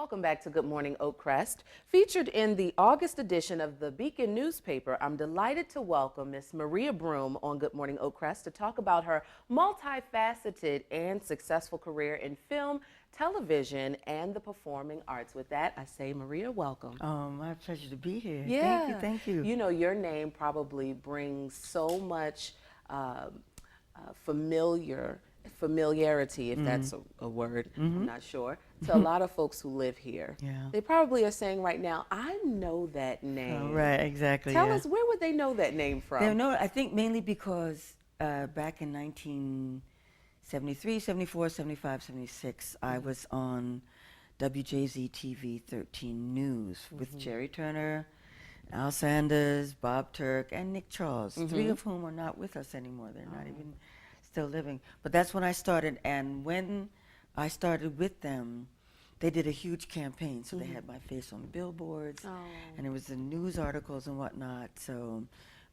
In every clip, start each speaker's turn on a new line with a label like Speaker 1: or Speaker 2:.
Speaker 1: Welcome back to Good Morning Oakcrest. Featured in the August edition of the Beacon newspaper, I'm delighted to welcome Miss Maria Broom on Good Morning Oakcrest to talk about her multifaceted and successful career in film, television, and the performing arts. With that, I say, Maria, welcome.
Speaker 2: Oh, my pleasure to be here.
Speaker 1: Yeah.
Speaker 2: Thank you, thank you.
Speaker 1: You know, your name probably brings so much familiarity, if that's a word, I'm not sure, to a lot of folks who live here.
Speaker 2: Yeah.
Speaker 1: They probably are saying right now, I know that name.
Speaker 2: Oh, right, exactly.
Speaker 1: Tell us, where would they know that name from?
Speaker 2: They know, I think mainly because back in 1973, 74, 75, 76, I was on WJZ TV 13 News with Jerry Turner, Al Sanders, Bob Turk, and Nick Charles, three of whom are not with us anymore. They're not even still living. But that's when I started, and when I started with them, they did a huge campaign. So they had my face on billboards, and it was in news articles and whatnot. So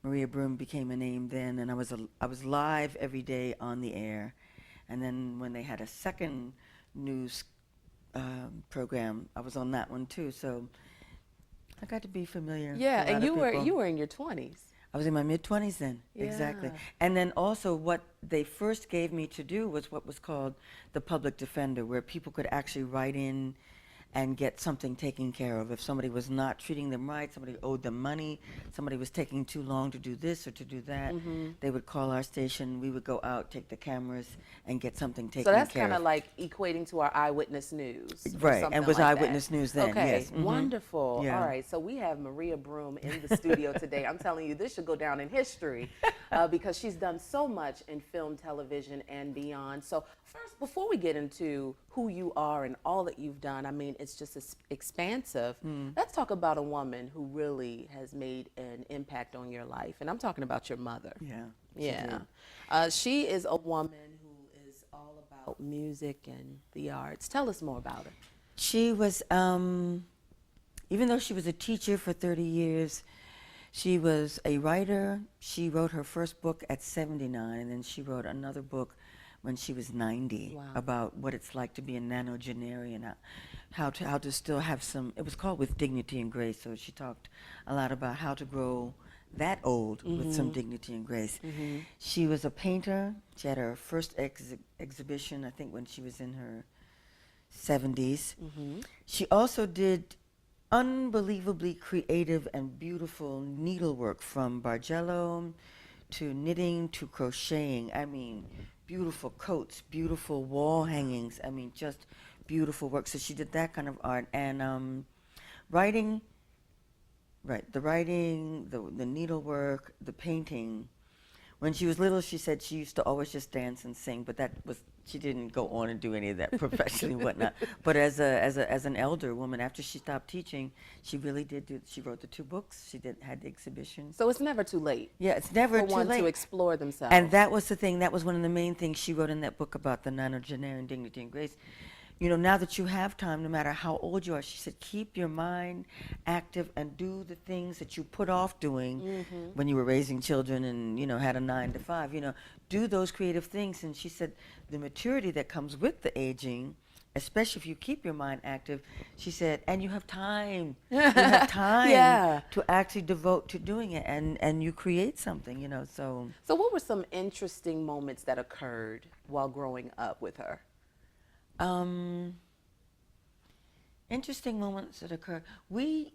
Speaker 2: Maria Broom became a name then, and I was live every day on the air. And then when they had a second news program, I was on that one too. So I got to be familiar.
Speaker 1: Yeah,
Speaker 2: with a lot
Speaker 1: and
Speaker 2: of
Speaker 1: you were in your 20s.
Speaker 2: I was in my mid-20s then, exactly.
Speaker 1: Yeah.
Speaker 2: And then also what they first gave me to do was what was called the public defender, where people could actually write in and get something taken care of. If somebody was not treating them right, somebody owed them money, somebody was taking too long to do this or to do that, they would call our station, we would go out, take the cameras, and get something taken care
Speaker 1: So
Speaker 2: of.
Speaker 1: that's kind of like equating to our eyewitness news.
Speaker 2: Right, and was
Speaker 1: like
Speaker 2: eyewitness
Speaker 1: that.
Speaker 2: news then,
Speaker 1: Okay,
Speaker 2: yes.
Speaker 1: wonderful.
Speaker 2: Yeah.
Speaker 1: All right, so we have Maria Broom in the studio today. I'm telling you, this should go down in history because she's done so much in film, television, and beyond. So first, before we get into who you are and all that you've done, I mean, it's just expansive. Let's talk about a woman who really has made an impact on your life, and I'm talking about your mother.
Speaker 2: Yeah.
Speaker 1: Yeah. She is a woman who is all about music and the arts. Tell us more about her.
Speaker 2: She was, even though she was a teacher for 30 years, she was a writer. She wrote her first book at 79, and then she wrote another book when she was 90 about what it's like to be a nonagenarian, how to still have some, it was called With Dignity and Grace, so she talked a lot about how to grow that old with some dignity and grace. She was a painter. She had her first exhibition, I think, when she was in her 70s. She also did unbelievably creative and beautiful needlework, from bargello to knitting to crocheting. I mean, beautiful coats, beautiful wall hangings. I mean, just beautiful work. So she did that kind of art. And writing, the writing, the needlework, the painting. When she was little, she said she used to always just dance and sing, but she didn't go on and do any of that professionally and whatnot. But as an elder woman, after she stopped teaching, she really did she wrote the 2 books. She had the exhibition.
Speaker 1: So it's never too late.
Speaker 2: Yeah, it's never
Speaker 1: for
Speaker 2: too
Speaker 1: one
Speaker 2: late
Speaker 1: to explore themselves.
Speaker 2: And that was the thing. That was one of the main things she wrote in that book about the nonagenarian dignity and grace. You know, now that you have time, no matter how old you are, she said, keep your mind active and do the things that you put off doing when you were raising children and, you know, had a 9 to 5. You know, do those creative things. And she said the maturity that comes with the aging, especially if you keep your mind active, she said, and you have time. You have time to actually devote to doing it, and you create something, you know. So
Speaker 1: what were some interesting moments that occurred while growing up with her?
Speaker 2: Interesting moments that occur. We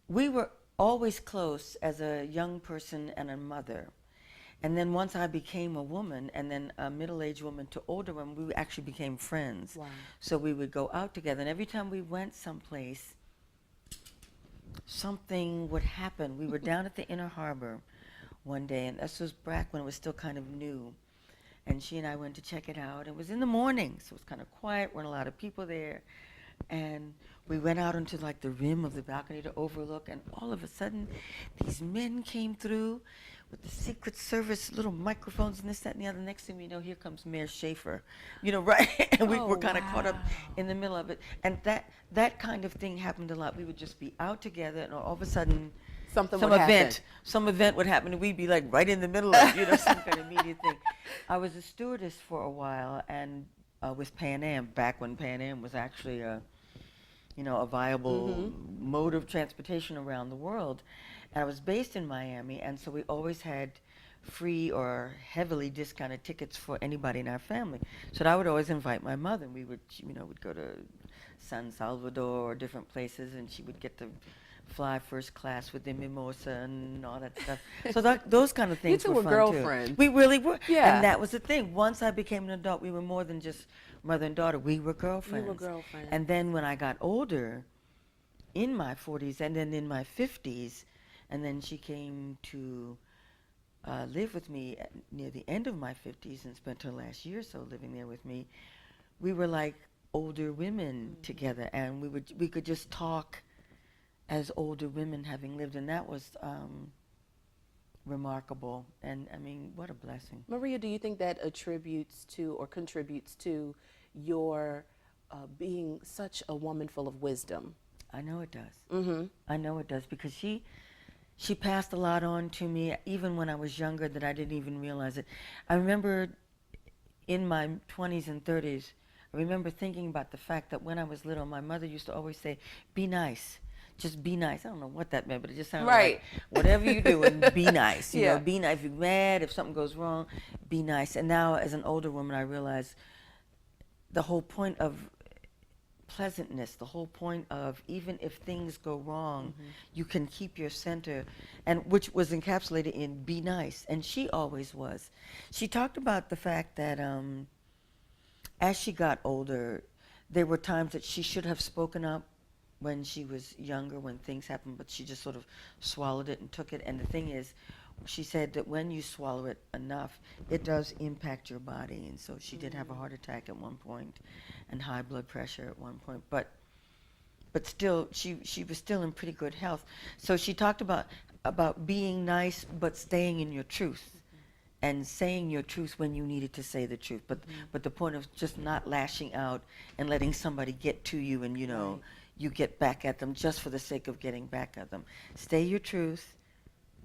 Speaker 2: were always close as a young person and a mother. And then once I became a woman, and then a middle-aged woman to older woman, we actually became friends.
Speaker 1: Wow.
Speaker 2: So we would go out together, and every time we went someplace, something would happen. We were down at the Inner Harbor one day, and this was back when it was still kind of new. And she and I went to check it out. It was in the morning, so it was kind of quiet, weren't a lot of people there. And we went out onto like the rim of the balcony to overlook, and all of a sudden, these men came through with the Secret Service little microphones and this, that, and the other. Next thing we know, here comes Mayor Schaefer, you know, right? And we were kind of caught up in the middle of it. And that kind of thing happened a lot. We would just be out together, and all of a sudden, some event would happen, and we'd be like right in the middle of, you know, some kind of media thing. I was a stewardess for a while, and with Pan Am, back when Pan Am was actually a a viable mode of transportation around the world. And I was based in Miami, and so we always had free or heavily discounted tickets for anybody in our family. So I would always invite my mother. We would, we'd go to San Salvador or different places, and she would get to fly first class with the mimosa and all that stuff. So those kind of things
Speaker 1: You two
Speaker 2: were
Speaker 1: were
Speaker 2: fun
Speaker 1: girlfriends.
Speaker 2: too. We really were.
Speaker 1: Yeah.
Speaker 2: And that was the thing. Once I became an adult, we were more than just mother and daughter. We were girlfriends.
Speaker 1: You were girlfriends.
Speaker 2: And then when I got older, in my 40s and then in my 50s, and then she came to live with me near the end of my 50s and spent her last year or so living there with me. We were like older women together, and we could just talk as older women having lived, and that was remarkable. And I mean, what a blessing.
Speaker 1: Maria, do you think that attributes to or contributes to your being such a woman full of wisdom?
Speaker 2: I know it does. I know it does, because she passed a lot on to me, even when I was younger, that I didn't even realize it. I remember in my 20s and 30s, I remember thinking about the fact that when I was little, my mother used to always say, be nice. Just be nice. I don't know what that meant, but it just sounded like whatever you do, and be nice. You know, be nice. If you're mad, if something goes wrong, be nice. And now, as an older woman, I realize the whole point of pleasantness, the whole point of even if things go wrong, you can keep your center, and which was encapsulated in be nice. And she always was. She talked about the fact that as she got older, there were times that she should have spoken up when she was younger, when things happened, but she just sort of swallowed it and took it. And the thing is, she said that when you swallow it enough, it does impact your body. And so she did have a heart attack at one point and high blood pressure at one point. But still, she was still in pretty good health. So she talked about being nice but staying in your truth and saying your truth when you needed to say the truth. But the point of just not lashing out and letting somebody get to you and, you get back at them just for the sake of getting back at them. Stay your truth,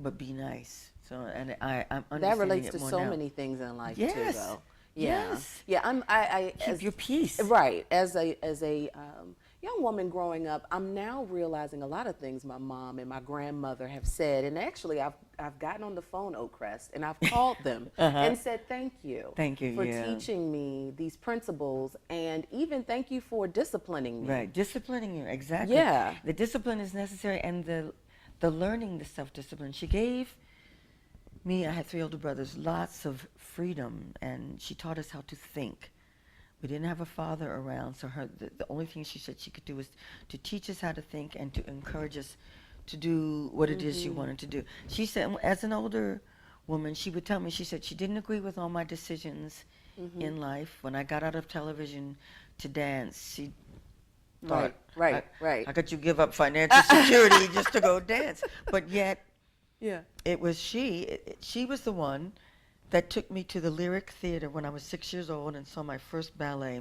Speaker 2: but be nice. So, and I'm understanding
Speaker 1: that relates
Speaker 2: it
Speaker 1: to
Speaker 2: more
Speaker 1: so
Speaker 2: now.
Speaker 1: many things in life too,
Speaker 2: Yes.
Speaker 1: though.
Speaker 2: Yes.
Speaker 1: Yeah. I
Speaker 2: Keep your peace.
Speaker 1: Right. As a young woman growing up, I'm now realizing a lot of things my mom and my grandmother have said, and actually I've gotten on the phone, Oakcrest, and I've called them and said thank you.
Speaker 2: Thank you,
Speaker 1: for
Speaker 2: yeah.
Speaker 1: teaching me these principles, and even thank you for disciplining me.
Speaker 2: Right, disciplining you, exactly.
Speaker 1: Yeah.
Speaker 2: The discipline is necessary, and the learning, the self-discipline. She gave me, I had 3 older brothers, lots of freedom, and she taught us how to think. We didn't have a father around, so the only thing she said she could do was to teach us how to think and to encourage us to do what it is she wanted to do. She said, as an older woman, she would tell me, she said she didn't agree with all my decisions in life. When I got out of television to dance, she thought,
Speaker 1: right.
Speaker 2: how could you give up financial security just to go dance? But yet, it was she was the one that took me to the Lyric Theater when I was 6 years old and saw my first ballet.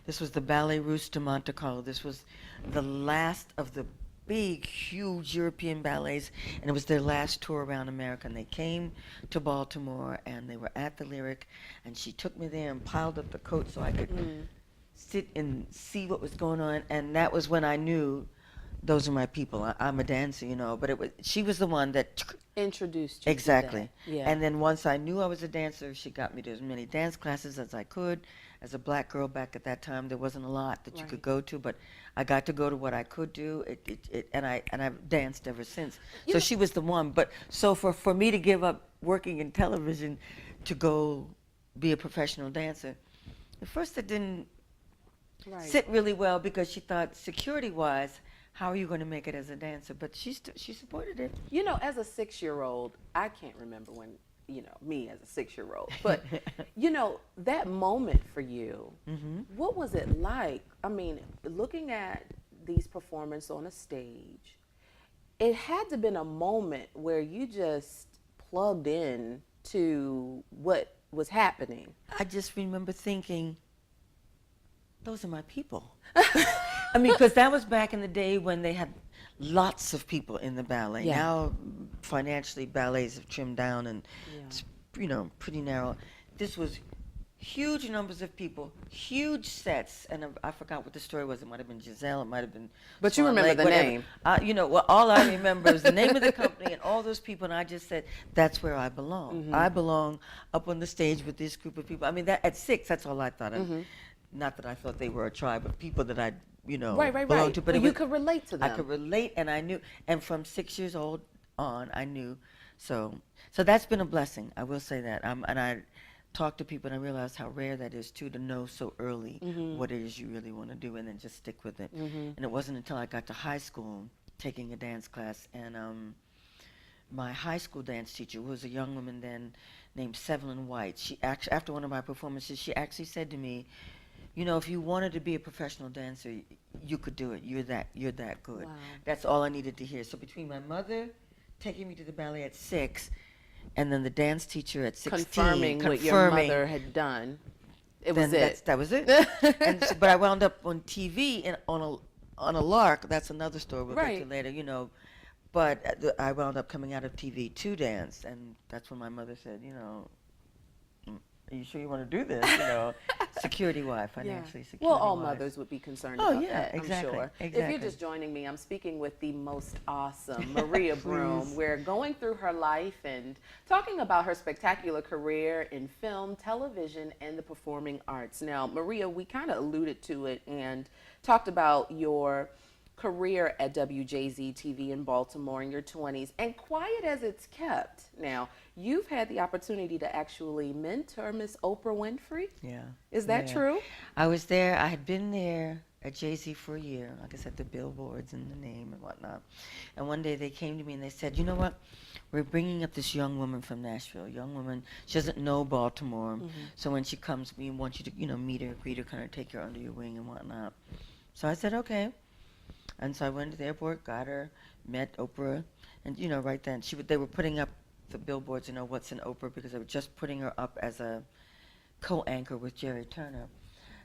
Speaker 2: This was the Ballet Russe de Monte Carlo. This was the last of the big, huge European ballets, and it was their last tour around America. And they came to Baltimore, and they were at the Lyric, and she took me there and piled up the coat so I could sit and see what was going on. And that was when I knew those are my people. I'm a dancer, but she was the one that
Speaker 1: introduced you
Speaker 2: exactly.
Speaker 1: to that. Yeah.
Speaker 2: And then once I knew I was a dancer, she got me to as many dance classes as I could. As a black girl back at that time, there wasn't a lot that you could go to, but I got to go to what I could do. And I've danced ever since. So she was the one. But so for me to give up working in television to go be a professional dancer, at first it didn't sit really well, because she thought security-wise, how are you going to make it as a dancer? But she supported it.
Speaker 1: As a 6-year-old, I can't remember when, me as a 6-year-old, but, that moment for you, what was it like? I mean, looking at these performances on a stage, it had to have been a moment where you just plugged in to what was happening.
Speaker 2: I just remember thinking, those are my people. I mean, because that was back in the day when they had lots of people in the ballet.
Speaker 1: Yeah.
Speaker 2: Now, financially, ballets have trimmed down and it's, pretty narrow. This was huge numbers of people, huge sets, and I forgot what the story was. It might have been Giselle, it might have been.
Speaker 1: But you
Speaker 2: Swan
Speaker 1: remember
Speaker 2: Lake,
Speaker 1: the
Speaker 2: whatever.
Speaker 1: name.
Speaker 2: You know, well, all I remember is the name of the company and all those people, and I just said, that's where I belong.
Speaker 1: Mm-hmm.
Speaker 2: I belong up on the stage with this group of people. I mean, that at 6, that's all I thought.
Speaker 1: Mm-hmm.
Speaker 2: Not that I thought they were a tribe of people that I, you know,
Speaker 1: Right.
Speaker 2: belonged to, but
Speaker 1: Well,
Speaker 2: it
Speaker 1: you
Speaker 2: was,
Speaker 1: could relate to them.
Speaker 2: I could relate, and I knew, and from 6 years old on, I knew. So that's been a blessing. I will say that. And I talk to people, and I realize how rare that is too, to know so early
Speaker 1: Mm-hmm.
Speaker 2: what it is you really want to do, and then just stick with it.
Speaker 1: Mm-hmm.
Speaker 2: And it wasn't until I got to high school taking a dance class, and my high school dance teacher, who was a young woman then named Sevelyn White, she actually, after one of my performances, she actually said to me, you know, if you wanted to be a professional dancer, you could do it. You're that good.
Speaker 1: Wow.
Speaker 2: That's all I needed to hear. So between my mother taking me to the ballet at 6, and then the dance teacher at 16
Speaker 1: Confirming what your mother had done. It was it.
Speaker 2: That was it. And so, but I wound up on TV and on a lark. That's another story we'll get to later, you know. But I wound up coming out of TV to dance, and that's when my mother said, you know, are you sure you want to do this? You know, security-wise, financially, security-wise.
Speaker 1: Well, all mothers would be concerned about that,
Speaker 2: exactly,
Speaker 1: I'm sure.
Speaker 2: exactly.
Speaker 1: If you're just joining me, I'm speaking with the most awesome Maria Broom. We're going through her life and talking about her spectacular career in film, television, and the performing arts. Now, Maria, we kind of alluded to it and talked about your career at WJZ TV in Baltimore in your 20s, and quiet as it's kept. Now, you've had the opportunity to actually mentor Miss Oprah Winfrey.
Speaker 2: Yeah.
Speaker 1: Is that true?
Speaker 2: I was there. I had been there at Jay-Z for a year. Like I said, the billboards and the name and whatnot. And one day they came to me and they said, you know what? We're bringing up this young woman from Nashville. Young woman, she doesn't know Baltimore. Mm-hmm. So when she comes, we want you to, you know, meet her, greet her, kind of take her under your wing and whatnot. So I said, okay. And so I went to the airport, got her, met Oprah, and, you know, right then, they were putting up the billboards, you know, what's in Oprah, because they were just putting her up as a co-anchor with Jerry Turner.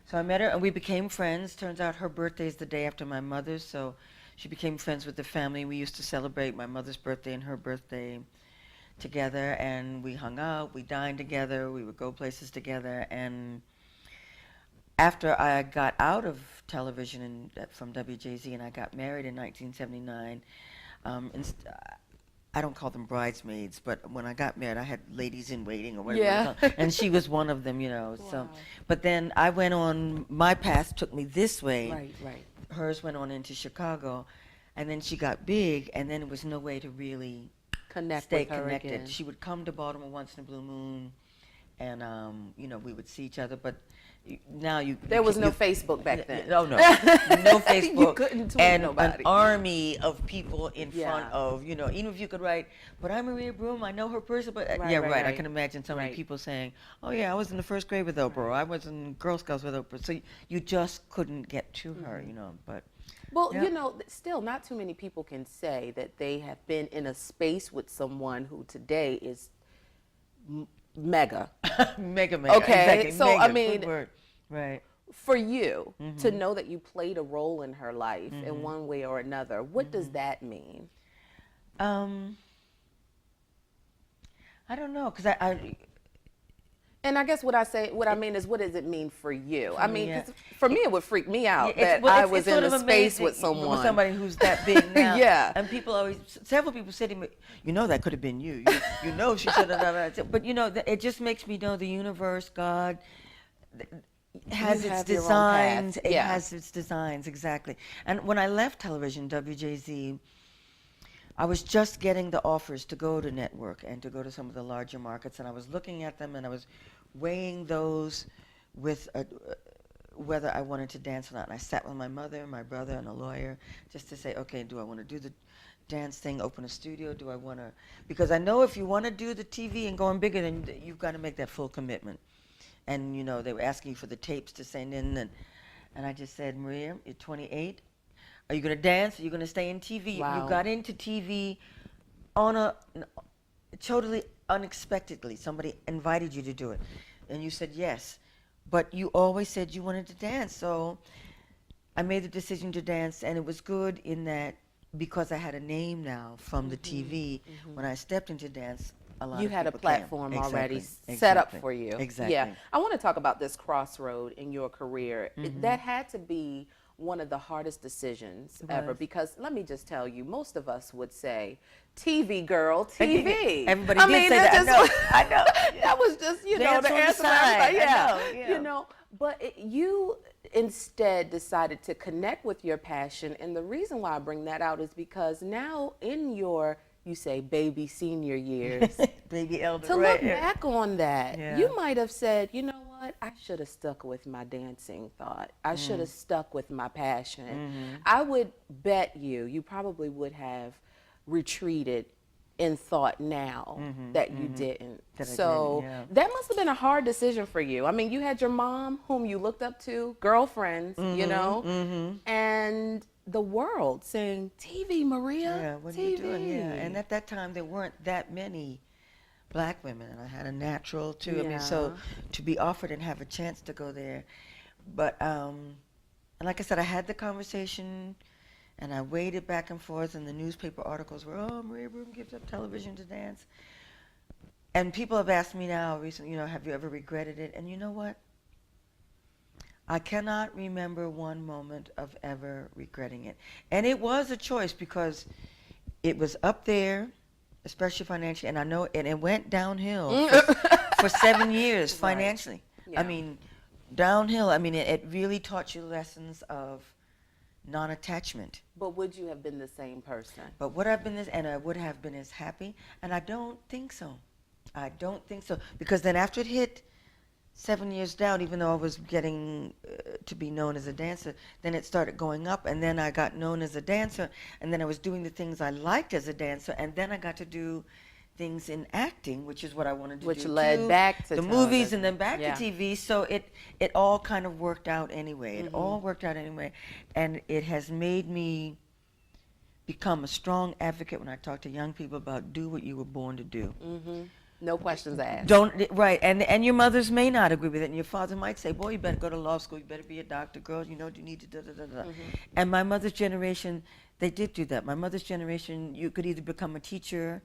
Speaker 2: So I met her, and we became friends. Turns out her birthday is the day after my mother's, so she became friends with the family. We used to celebrate my mother's birthday and her birthday together, and we hung out, we dined together, we would go places together, and after I got out of television from WJZ and I got married in 1979, I don't call them bridesmaids, but when I got married, I had ladies in waiting or whatever.
Speaker 1: Yeah.
Speaker 2: And she was one of them, you know.
Speaker 1: Wow.
Speaker 2: So, but then I went on. My path took me this way.
Speaker 1: Right.
Speaker 2: Hers went on into Chicago, and then she got big, and then there was no way to really stay connected.
Speaker 1: Again.
Speaker 2: She would come to Baltimore once in a blue moon, and you know, we would see each other, but. There
Speaker 1: was no Facebook back then.
Speaker 2: No Facebook.
Speaker 1: You couldn't tweet
Speaker 2: and
Speaker 1: nobody.
Speaker 2: An army of people in front of, you know, even if you could write, but I'm Maria Broom, I know her person, but right. I can imagine so many people saying, oh yeah, I was in the first grade with Oprah, or I was in Girl Scouts with Oprah, so you just couldn't get to her, you know, but.
Speaker 1: Well, you know, still not too many people can say that they have been in a space with someone who today is mega.
Speaker 2: mega.
Speaker 1: Okay,
Speaker 2: exactly.
Speaker 1: so
Speaker 2: mega.
Speaker 1: I mean,
Speaker 2: good word. Right.
Speaker 1: For you to know that you played a role in her life in one way or another, what does that mean?
Speaker 2: I don't know, because
Speaker 1: and I guess what I mean is, what does it mean for you? I mean, 'cause for me, it would freak me out that I was in a space with someone.
Speaker 2: With somebody who's that big now.
Speaker 1: Yeah.
Speaker 2: And several people said to me, you know, that could have been you. You know, she should have. But, you know, it just makes me know the universe, God, has its designs. It has its designs, exactly. And when I left television, WJZ, I was just getting the offers to go to network and to go to some of the larger markets, and I was looking at them and I was weighing those with whether I wanted to dance or not. And I sat with my mother, my brother, and a lawyer just to say, okay, do I want to do the dance thing, open a studio? Do I want to? Because I know if you want to do the TV and going bigger, then you've got to make that full commitment. And, you know, they were asking for the tapes to send in, and I just said, Maria, you're 28. Are you going to dance? Are you going to stay in TV?
Speaker 1: Wow.
Speaker 2: You got into TV totally unexpectedly. Somebody invited you to do it, and you said yes. But you always said you wanted to dance, so I made the decision to dance, and it was good in that because I had a name now from the TV. When I stepped into dance, a lot
Speaker 1: You
Speaker 2: of
Speaker 1: had a
Speaker 2: people can.
Speaker 1: platform
Speaker 2: Exactly,
Speaker 1: already set
Speaker 2: exactly,
Speaker 1: up for you.
Speaker 2: exactly.
Speaker 1: Yeah. I want to talk about this crossroad in your career. That had to be one of the hardest decisions
Speaker 2: It
Speaker 1: ever,
Speaker 2: was.
Speaker 1: because let me just tell you, most of us would say, TV girl, TV.
Speaker 2: Everybody
Speaker 1: I
Speaker 2: did
Speaker 1: mean,
Speaker 2: say
Speaker 1: that
Speaker 2: that.
Speaker 1: just,
Speaker 2: I know.
Speaker 1: that was just, you know,
Speaker 2: Dance
Speaker 1: the
Speaker 2: on the
Speaker 1: answer for
Speaker 2: side.
Speaker 1: everybody.
Speaker 2: I
Speaker 1: Yeah.
Speaker 2: know, yeah.
Speaker 1: You know, but you instead decided to connect with your passion. And the reason why I bring that out is because now in your, you say, baby senior years,
Speaker 2: Baby elder.
Speaker 1: to
Speaker 2: right.
Speaker 1: look back on that,
Speaker 2: Yeah.
Speaker 1: you might have said, you know what, I should have stuck with my dancing thought. I should have stuck with my passion. I would bet you probably would have retreated in thought now that you didn't.
Speaker 2: That I
Speaker 1: So
Speaker 2: didn't, yeah.
Speaker 1: that must have been a hard decision for you. I mean, you had your mom whom you looked up to, girlfriends, you know, and the world saying, TV, Maria,
Speaker 2: Yeah, what are
Speaker 1: TV.
Speaker 2: you doing? Yeah, and at that time there weren't that many black women, and I had a natural too. I mean, so to be offered and have a chance to go there, but and like I said, I had the conversation, and I waited back and forth, and the newspaper articles were, "Oh, Maria Broom gives up television to dance," and people have asked me now recently, you know, have you ever regretted it? And you know what? I cannot remember one moment of ever regretting it. And it was a choice because it was up there, especially financially, and I know, and it went downhill for 7 years financially.
Speaker 1: Yeah.
Speaker 2: I mean, downhill. I mean, it really taught you lessons of non-attachment.
Speaker 1: But would you have been the same person?
Speaker 2: But would I have been this, and I would have been as happy? And I don't think so. I don't think so. Because then after it hit 7 years down, even though I was getting to be known as a dancer, then it started going up, and then I got known as a dancer, and then I was doing the things I liked as a dancer, and then I got to do things in acting, which is what I wanted to do.
Speaker 1: Which led back to
Speaker 2: the movies and
Speaker 1: television.
Speaker 2: then back
Speaker 1: Yeah.
Speaker 2: to TV. So it all kind of worked out anyway. It all worked out anyway, and it has made me become a strong advocate when I talk to young people about do what you were born to do.
Speaker 1: No questions asked.
Speaker 2: Don't right, and your mothers may not agree with it, and your father might say, "Boy, you better go to law school. You better be a doctor, girl. You know, you need to da da da da." And my mother's generation, they did do that. My mother's generation, you could either become a teacher,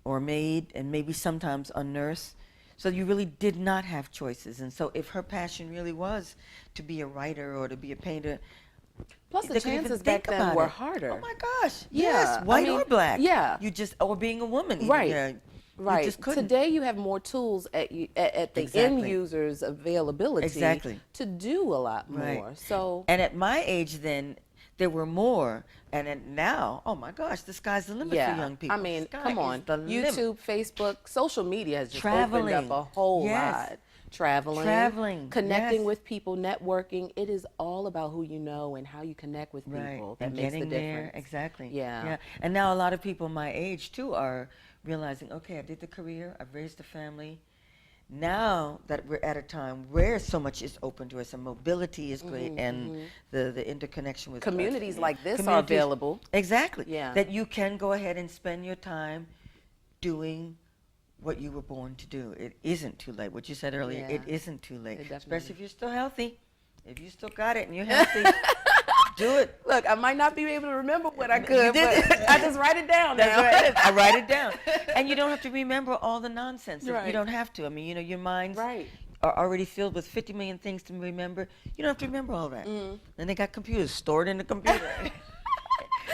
Speaker 2: or a maid, and maybe sometimes a nurse. So you really did not have choices. And so if her passion really was to be a writer or to be a painter,
Speaker 1: Plus, the
Speaker 2: they couldn't even
Speaker 1: chances back
Speaker 2: think
Speaker 1: then
Speaker 2: about
Speaker 1: were
Speaker 2: it.
Speaker 1: harder.
Speaker 2: Oh my gosh!
Speaker 1: Yeah,
Speaker 2: Yes,
Speaker 1: I
Speaker 2: white
Speaker 1: mean,
Speaker 2: or black.
Speaker 1: yeah.
Speaker 2: You just or being a woman. Even,
Speaker 1: Right.
Speaker 2: yeah,
Speaker 1: Right.
Speaker 2: You just couldn't.
Speaker 1: Today, you have more tools at the end
Speaker 2: Exactly.
Speaker 1: user's availability
Speaker 2: Exactly.
Speaker 1: to do a lot
Speaker 2: Right.
Speaker 1: more. So,
Speaker 2: And at my age then, there were more. And now, oh my gosh, the sky's the limit
Speaker 1: yeah.
Speaker 2: for young people.
Speaker 1: I mean,
Speaker 2: Sky
Speaker 1: come
Speaker 2: is
Speaker 1: on.
Speaker 2: the limit.
Speaker 1: YouTube, Facebook, social media has just
Speaker 2: Traveling.
Speaker 1: opened up a whole
Speaker 2: Yes.
Speaker 1: lot. Traveling, connecting
Speaker 2: yes.
Speaker 1: with people, networking. It is all about who you know and how you connect with people
Speaker 2: Right.
Speaker 1: that
Speaker 2: and
Speaker 1: makes
Speaker 2: getting
Speaker 1: the
Speaker 2: there,
Speaker 1: difference.
Speaker 2: exactly.
Speaker 1: Yeah.
Speaker 2: Yeah. And now a lot of people my age too are realizing, okay, I did the career, I've raised a family. Now that we're at a time where so much is open to us and mobility is great and the interconnection with
Speaker 1: Communities like this are
Speaker 2: communities-
Speaker 1: available.
Speaker 2: Exactly.
Speaker 1: Yeah.
Speaker 2: That you can go ahead and spend your time doing what you were born to do. It isn't too late. What you said earlier,
Speaker 1: Yeah.
Speaker 2: it isn't too late.
Speaker 1: It definitely
Speaker 2: Especially if you're still healthy. If you still got it and you're healthy, do it.
Speaker 1: Look, I might not be able to remember what I
Speaker 2: You
Speaker 1: could,
Speaker 2: did
Speaker 1: but
Speaker 2: it.
Speaker 1: I just write it down
Speaker 2: That's
Speaker 1: now.
Speaker 2: right. I write it down. And you don't have to remember all the nonsense.
Speaker 1: Right.
Speaker 2: You don't have to. I mean, you know, your minds
Speaker 1: Right.
Speaker 2: are already filled with 50 million things to remember. You don't have to remember all that. Then they got computers stored in the computer.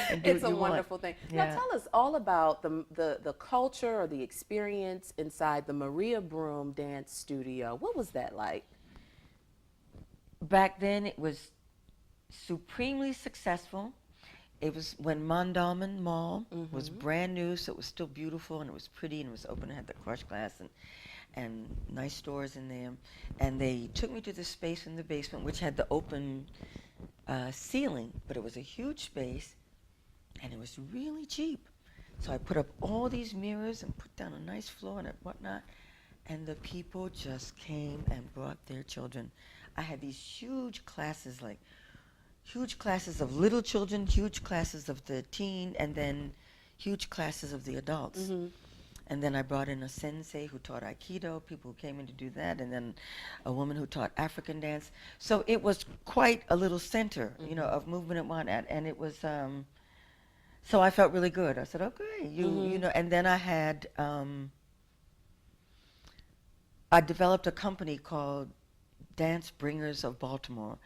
Speaker 2: And do
Speaker 1: It's
Speaker 2: what
Speaker 1: a
Speaker 2: you want.
Speaker 1: wonderful thing.
Speaker 2: Yeah.
Speaker 1: Now tell us all about the culture or the experience inside the Maria Broom Dance Studio. What was that like?
Speaker 2: Back then, it was supremely successful. It was when Mondawmin Mall was brand new, so it was still beautiful and it was pretty and it was open. It had the crushed glass and nice stores in there. And they took me to the space in the basement, which had the open ceiling, but it was a huge space and it was really cheap. So I put up all these mirrors and put down a nice floor and whatnot, and the people just came and brought their children. I had these huge classes, like huge classes of little children, huge classes of the teen, and then huge classes of the adults. And then I brought in a sensei who taught Aikido, people who came in to do that, and then a woman who taught African dance. So it was quite a little center, you know, of movement and whatnot, and it was, so I felt really good. I said, okay, you know, and then I had I developed a company called Dance Bringers of Baltimore,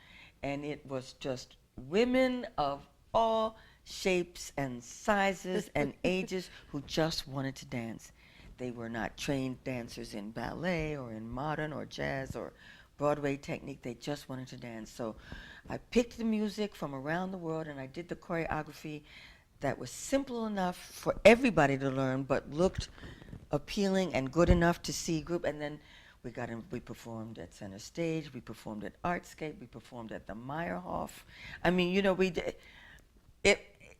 Speaker 2: and it was just women of all shapes and sizes and ages who just wanted to dance. They were not trained dancers in ballet or in modern or jazz or Broadway technique. They just wanted to dance. So I picked the music from around the world, and I did the choreography that was simple enough for everybody to learn, but looked appealing and good enough to see group. And then we performed at Center Stage, we performed at Artscape, we performed at the Meyerhoff. I mean, you know, we did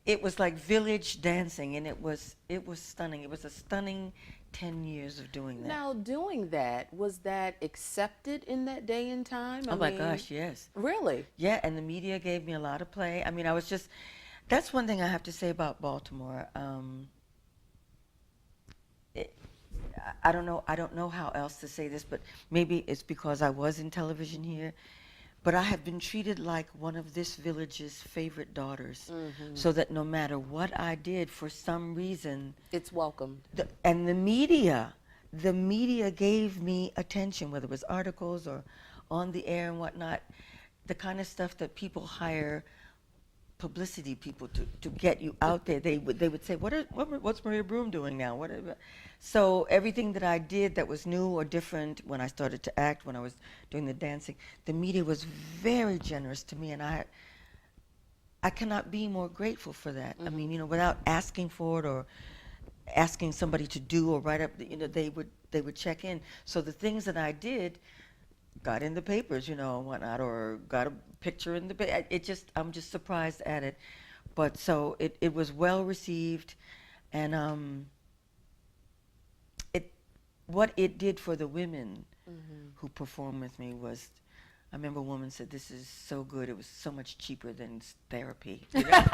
Speaker 2: it was like village dancing, and it was stunning. It was a stunning 10 years of doing that.
Speaker 1: Now, doing that, was that accepted in that day and time?
Speaker 2: Oh my gosh, yes.
Speaker 1: Really?
Speaker 2: Yeah, and the media gave me a lot of play. I mean, that's one thing I have to say about Baltimore. I don't know how else to say this, but maybe it's because I was in television here. But I have been treated like one of this village's favorite daughters, so that no matter what I did, for some reason,
Speaker 1: it's welcomed.
Speaker 2: And the media gave me attention, whether it was articles or on the air and whatnot, the kind of stuff that people hire publicity people to get you out there. They would say, what's Maria Broom doing now? So everything that I did that was new or different, when I started to act, when I was doing the dancing, the media was very generous to me, and I cannot be more grateful for that. I mean, you know, without asking for it or asking somebody to do or write up, you know, they would check in. So the things that I did got in the papers, you know, and whatnot, or got a picture in the paper. I'm just surprised at it. But so it was well received, and what it did for the women who performed with me was, I remember a woman said, "This is so good. It was so much cheaper than therapy." You know?